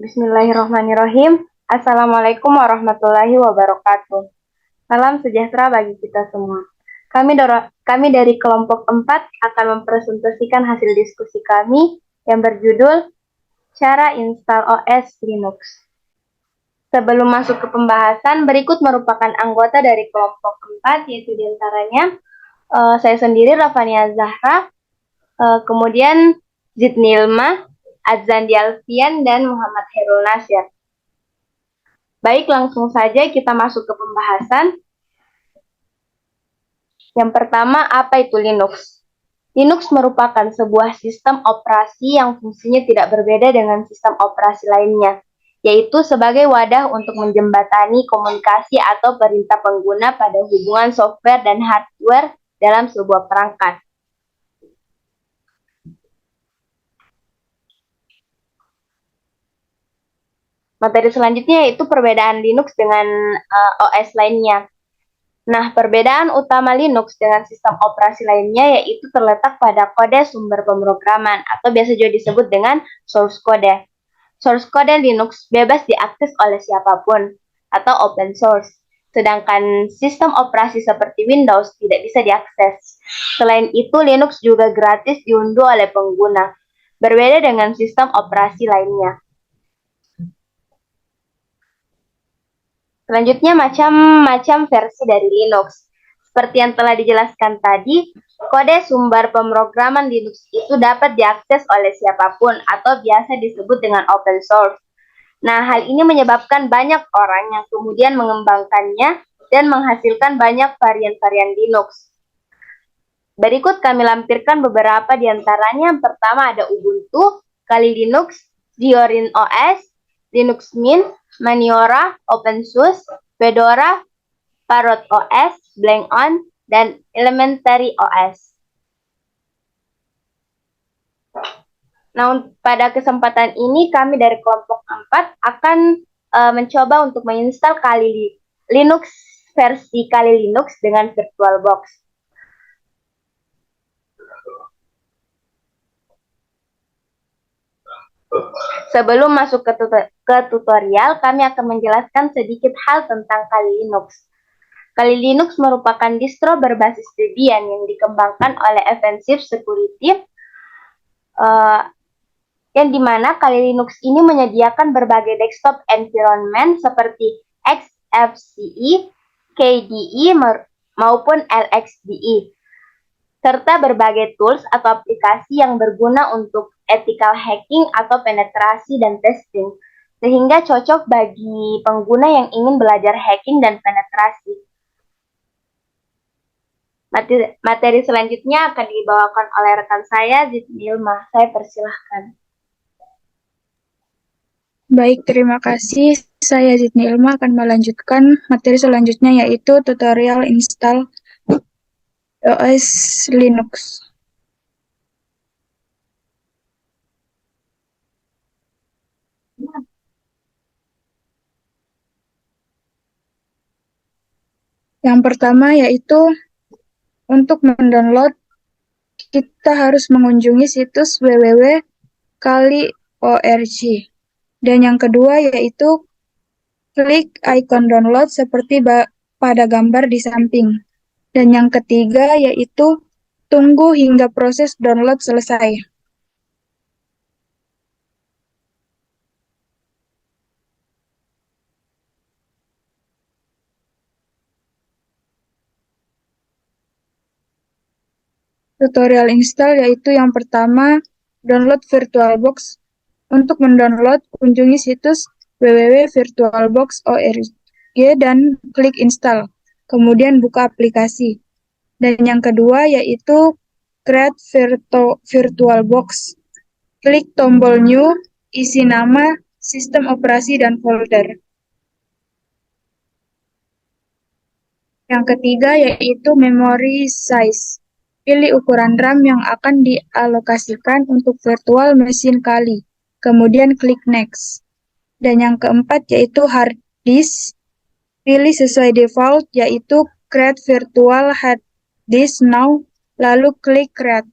Bismillahirrahmanirrahim. Assalamualaikum warahmatullahi wabarakatuh. Salam sejahtera bagi kita semua. Kami dari kelompok 4 akan mempresentasikan hasil diskusi kami yang berjudul Cara Install OS Linux. Sebelum masuk ke pembahasan, berikut merupakan anggota dari kelompok 4, yaitu diantaranya saya sendiri, Rafania Zahra, kemudian Zidni Ilma, Adzandi Alfian, dan Muhammad Herul Nasir. Baik, langsung saja kita masuk ke pembahasan. Yang pertama, apa itu Linux? Linux merupakan sebuah sistem operasi yang fungsinya tidak berbeda dengan sistem operasi lainnya, yaitu sebagai wadah untuk menjembatani komunikasi atau perintah pengguna pada hubungan software dan hardware dalam sebuah perangkat. Materi selanjutnya yaitu perbedaan Linux dengan OS lainnya. Nah, perbedaan utama Linux dengan sistem operasi lainnya yaitu terletak pada kode sumber pemrograman atau biasa juga disebut dengan source code. Source code Linux bebas diakses oleh siapapun atau open source, sedangkan sistem operasi seperti Windows tidak bisa diakses. Selain itu, Linux juga gratis diunduh oleh pengguna, berbeda dengan sistem operasi lainnya. Selanjutnya, macam-macam versi dari Linux. Seperti yang telah dijelaskan tadi, kode sumber pemrograman Linux itu dapat diakses oleh siapapun atau biasa disebut dengan open source. Nah, hal ini menyebabkan banyak orang yang kemudian mengembangkannya dan menghasilkan banyak varian-varian Linux. Berikut kami lampirkan beberapa di antaranya. Yang pertama ada Ubuntu, Kali Linux, Diorin OS, Linux Mint, Maniora, OpenSUSE, Fedora, Parrot OS, Blank-On, dan Elementary OS. Nah, pada kesempatan ini kami dari kelompok 4 akan mencoba untuk menginstal Kali Linux versi Kali Linux dengan VirtualBox. Sebelum masuk ke tutorial, kami akan menjelaskan sedikit hal tentang Kali Linux. Kali Linux merupakan distro berbasis Debian yang dikembangkan oleh Offensive Security, yang dimana Kali Linux ini menyediakan berbagai desktop environment seperti XFCE, KDE, maupun LXDE, serta berbagai tools atau aplikasi yang berguna untuk ethical hacking atau penetrasi dan testing, sehingga cocok bagi pengguna yang ingin belajar hacking dan penetrasi. Materi selanjutnya akan dibawakan oleh rekan saya, Zidni Ilma. Saya persilahkan. Baik, terima kasih. Saya Zidni Ilma akan melanjutkan materi selanjutnya yaitu tutorial install OS Linux. Yang pertama yaitu untuk mendownload kita harus mengunjungi situs www.kali.org. Dan yang kedua yaitu klik icon download seperti pada gambar di samping. Dan yang ketiga yaitu tunggu hingga proses download selesai. Tutorial install yaitu yang pertama, download VirtualBox. Untuk mendownload, kunjungi situs www.virtualbox.org dan klik install. Kemudian buka aplikasi. Dan yang kedua yaitu create VirtualBox. Klik tombol new, isi nama, sistem operasi, dan folder. Yang ketiga yaitu memory size. Pilih ukuran RAM yang akan dialokasikan untuk virtual machine Kali. Kemudian klik next. Dan yang keempat yaitu hard disk. Pilih sesuai default yaitu create virtual hard disk now, lalu klik create.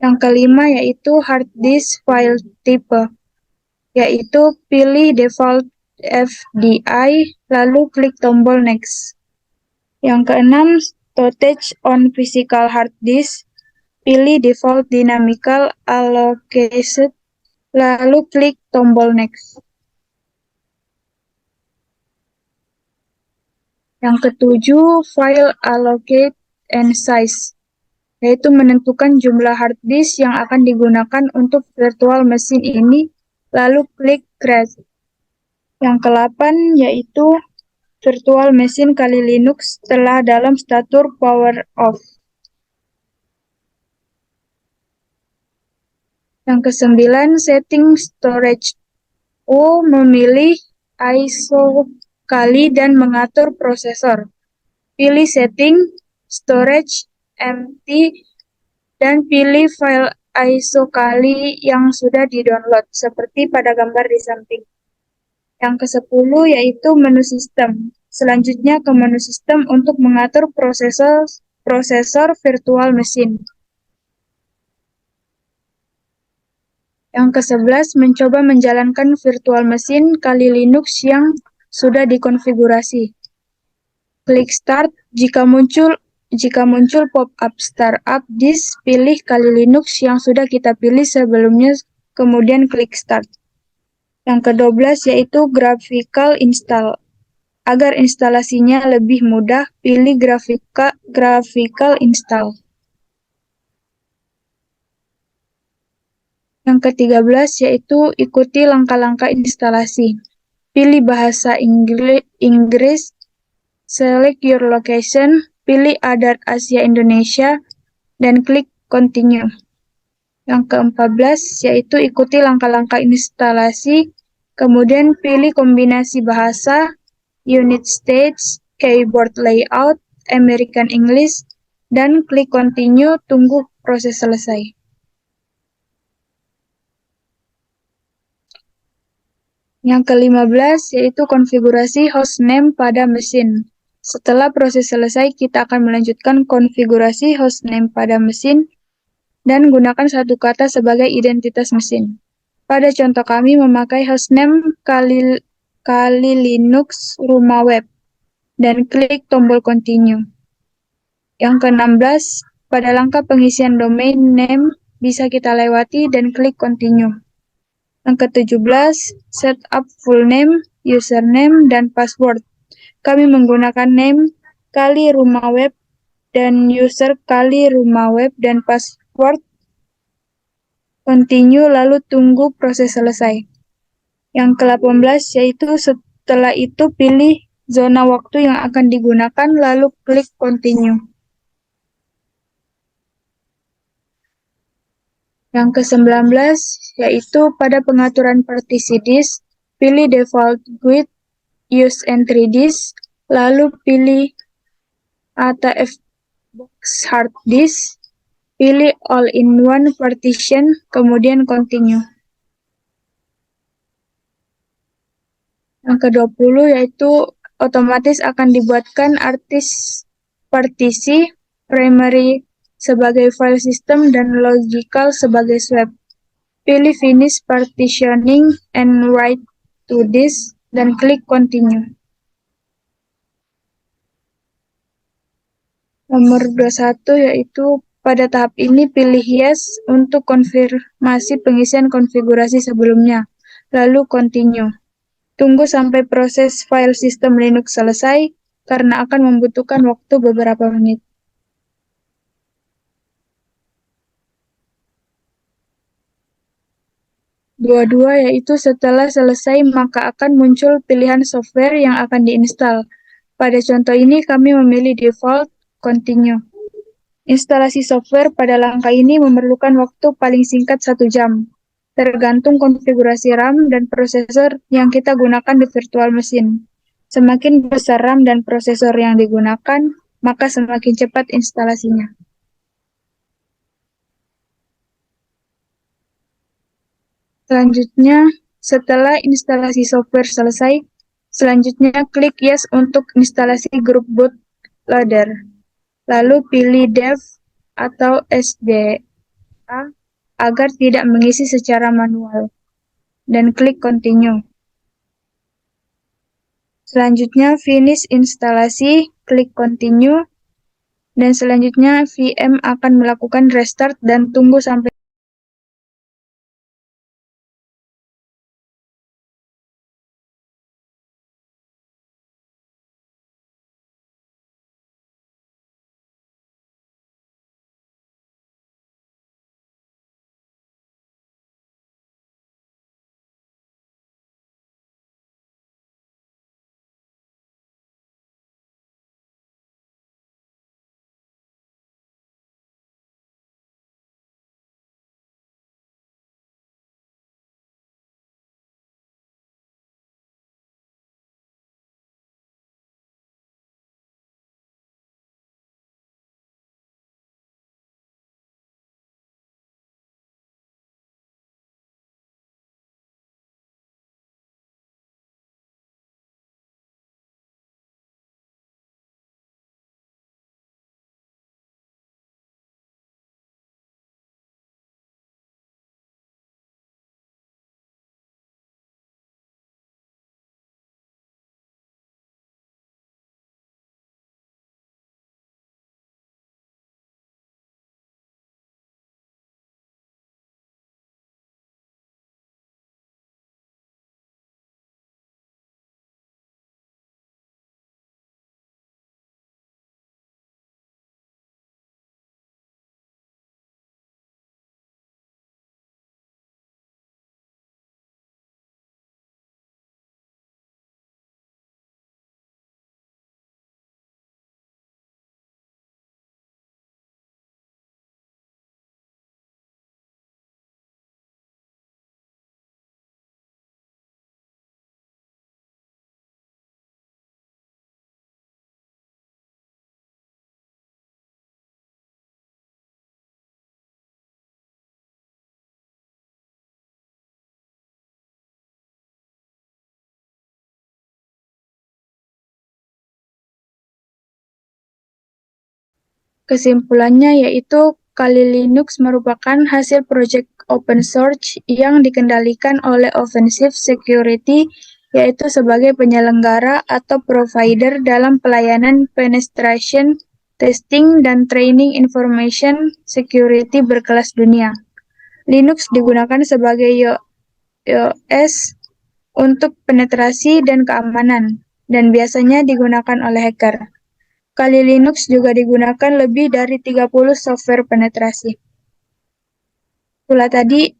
Yang kelima yaitu hard disk file type, yaitu pilih default FDI, lalu klik tombol next. Yang keenam, storage on physical hard disk, pilih default dynamical allocated, lalu klik tombol next. Yang ketujuh, file allocate and size, yaitu menentukan jumlah hard disk yang akan digunakan untuk virtual machine ini, lalu klik create. Yang ke-8 yaitu virtual machine kali Linux telah dalam status power off. Yang ke-9, setting storage. Memilih ISO kali dan mengatur prosesor. Pilih setting, storage, empty, dan pilih file ISO kali yang sudah di-download, seperti pada gambar di samping. Yang ke-10 yaitu menu sistem. Selanjutnya ke menu sistem untuk mengatur prosesor virtual machine. Yang ke-11 mencoba menjalankan virtual machine kali Linux yang sudah dikonfigurasi. Klik start jika muncul pop-up startup disk, pilih kali Linux yang sudah kita pilih sebelumnya, kemudian klik start. Yang ke-12 yaitu graphical install. Agar instalasinya lebih mudah, pilih graphical install. Yang ke-13 yaitu ikuti langkah-langkah instalasi. Pilih bahasa Inggris, select your location, pilih Adat Asia Indonesia, dan klik continue. Yang ke-14 yaitu ikuti langkah-langkah instalasi, kemudian pilih kombinasi bahasa, unit stage, keyboard layout, American English, dan klik continue, tunggu proses selesai. Yang ke-15 yaitu konfigurasi hostname pada mesin. Setelah proses selesai, kita akan melanjutkan konfigurasi hostname pada mesin dan gunakan satu kata sebagai identitas mesin. Pada contoh kami memakai hostname kali Linux rumah web dan klik tombol continue. Yang ke-16, pada langkah pengisian domain name bisa kita lewati dan klik continue. Yang ke-17, setup full name, username, dan password. Kami menggunakan name kali rumah web dan user kali rumah web dan password. Continue lalu tunggu proses selesai. Yang ke-18 yaitu setelah itu pilih zona waktu yang akan digunakan lalu klik continue. Yang ke-19 yaitu pada pengaturan partisi disk, pilih default GUID, use entry disk, lalu pilih ATF box hard disk, pilih all-in-one partition, kemudian continue. Yang ke-20 yaitu otomatis akan dibuatkan partisi primary sebagai file system dan logical sebagai swap. Pilih finish partitioning and write to disk dan klik continue. Nomor 21 yaitu pada tahap ini pilih yes untuk konfirmasi pengisian konfigurasi sebelumnya, lalu continue. Tunggu sampai proses file sistem Linux selesai karena akan membutuhkan waktu beberapa menit. Dua-dua yaitu setelah selesai maka akan muncul pilihan software yang akan diinstal. Pada contoh ini kami memilih default continue. Instalasi software pada langkah ini memerlukan waktu paling singkat 1 jam, tergantung konfigurasi RAM dan prosesor yang kita gunakan di virtual machine. Semakin besar RAM dan prosesor yang digunakan, maka semakin cepat instalasinya. Selanjutnya, setelah instalasi software selesai, selanjutnya klik yes untuk instalasi grup bootloader. Lalu pilih dev atau SDA agar tidak mengisi secara manual, dan klik continue. Selanjutnya finish instalasi, klik continue, dan selanjutnya VM akan melakukan restart dan tunggu sampai kesimpulannya yaitu Kali Linux merupakan hasil proyek open source yang dikendalikan oleh Offensive Security, yaitu sebagai penyelenggara atau provider dalam pelayanan penetration testing dan training information security berkelas dunia. Linux digunakan sebagai OS untuk penetrasi dan keamanan, dan biasanya digunakan oleh hacker. Kali Linux juga digunakan lebih dari 30 software penetrasi. Itulah tadi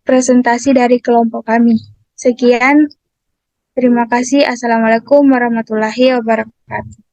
presentasi dari kelompok kami. Sekian, terima kasih. Assalamualaikum warahmatullahi wabarakatuh.